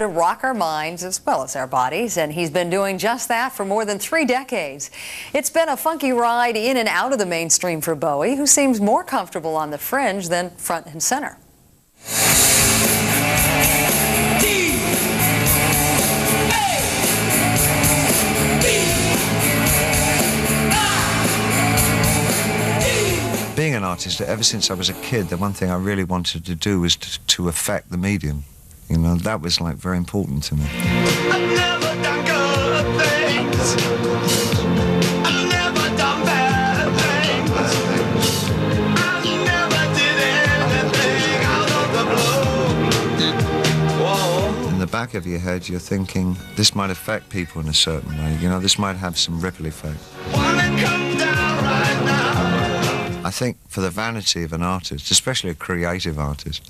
to rock our minds as well as our bodies, and he's been doing just that for more than 3 decades. It's been a funky ride in and out of the mainstream for Bowie, who seems more comfortable on the fringe than front and center. Being an artist, ever since I was a kid, the one thing I really wanted to do was to affect the medium. You know, that was like very important to me. I've never done good things. I've never done bad things. I never did anything out of the blue. Whoa. In the back of your head, you're thinking, this might affect people in a certain way. You know, this might have some ripple effect. Wanna come down right now. I think for the vanity of an artist, especially a creative artist,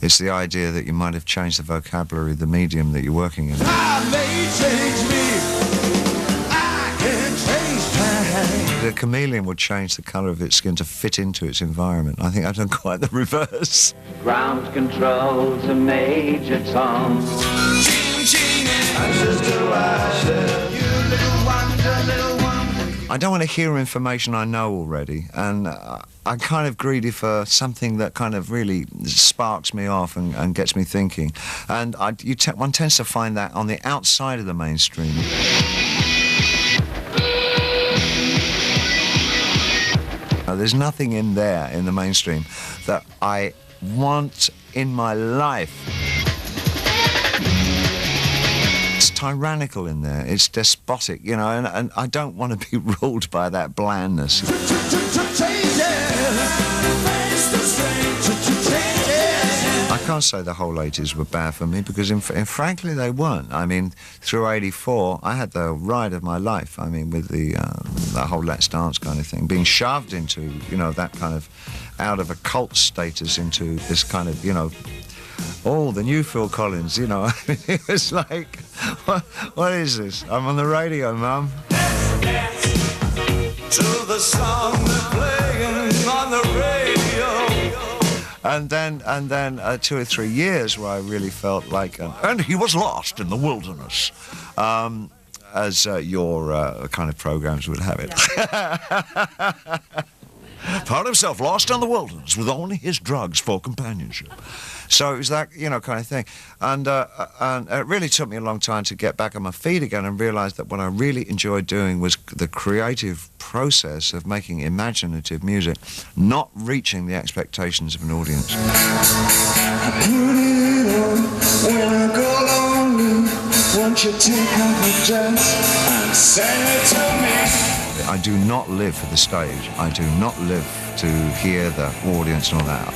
it's the idea that you might have changed the vocabulary, the medium that you're working in. I may change me, I can change time. The chameleon would change the colour of its skin to fit into its environment. I think I've done quite the reverse. Ground control to Major Tom. Ashes to ashes. You little wonder, little wonder. I don't want to hear information I know already, and I'm kind of greedy for something that kind of really sparks me off and gets me thinking. And one tends to find that on the outside of the mainstream. There's nothing in there, in the mainstream, that I want in my life. It's tyrannical in there, it's despotic, you know, and I don't want to be ruled by that blandness. I can't say the whole 80s were bad for me, because frankly they weren't. I mean, through 84, I had the ride of my life. I mean, with the whole Let's Dance kind of thing, being shoved into, you know, that kind of, out of a cult status into this kind of, you know, oh, the new Phil Collins, you know. It was like, what is this? I'm on the radio, Mum. To the song they're playing on the radio. And then 2 or 3 years where I really felt like, and he was lost in the wilderness, as your kind of programs would have it. Found himself lost in the wilderness with only his drugs for companionship. So it was that, you know, kind of thing. And it really took me a long time to get back on my feet again and realise that what I really enjoyed doing was the creative process of making imaginative music, not reaching the expectations of an audience. I put it on when I go lonely. Won't you take off your dress and sing it to me? I do not live for the stage. I do not live to hear the audience and all that.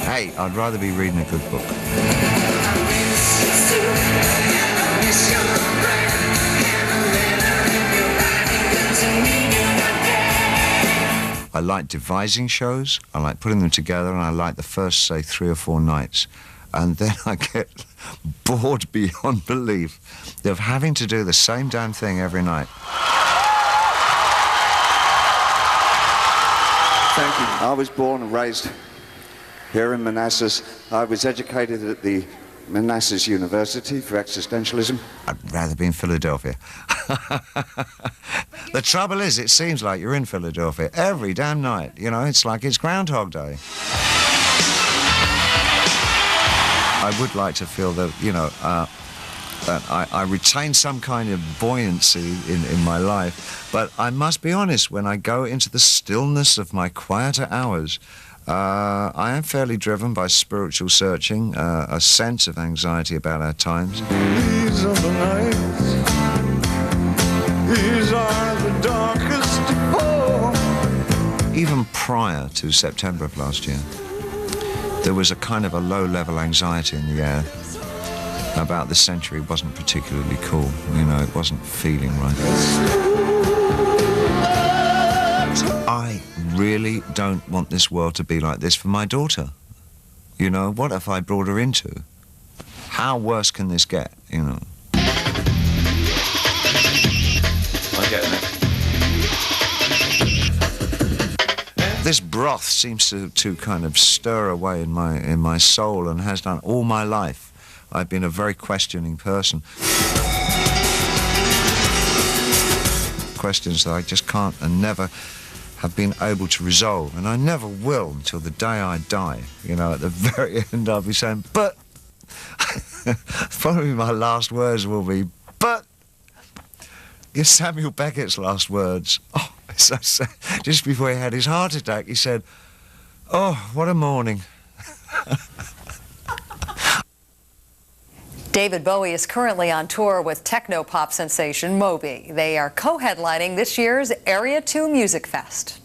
Hey, I'd rather be reading a good book. I like devising shows, I like putting them together, and I like the first, say, 3 or 4 nights. And then I get bored beyond belief of having to do the same damn thing every night. Thank you. I was born and raised here in Manassas. I was educated at the Manassas University for existentialism. I'd rather be in Philadelphia. The trouble is, it seems like you're in Philadelphia every damn night. You know, it's like it's Groundhog Day. I would like to feel that, you know, that I retain some kind of buoyancy in my life. But I must be honest, when I go into the stillness of my quieter hours, I am fairly driven by spiritual searching, a sense of anxiety about our times. These are the nights. These are the darkest of all. Even prior to September of last year, there was a kind of a low-level anxiety in the air about the century. Wasn't particularly cool, you know, it wasn't feeling right. I really don't want this world to be like this for my daughter. You know, what have I brought her into? How worse can this get, you know? I get it. This broth seems to kind of stir away in my soul, and has done all my life. I've been a very questioning person. Questions that I just can't and never have been able to resolve, and I never will until the day I die. You know, at the very end I'll be saying, but, probably my last words will be, but, it's Samuel Beckett's last words. Oh, it's so sad. Just before he had his heart attack, he said, oh, what a morning. David Bowie is currently on tour with techno-pop sensation Moby. They are co-headlining this year's Area 2 Music Fest.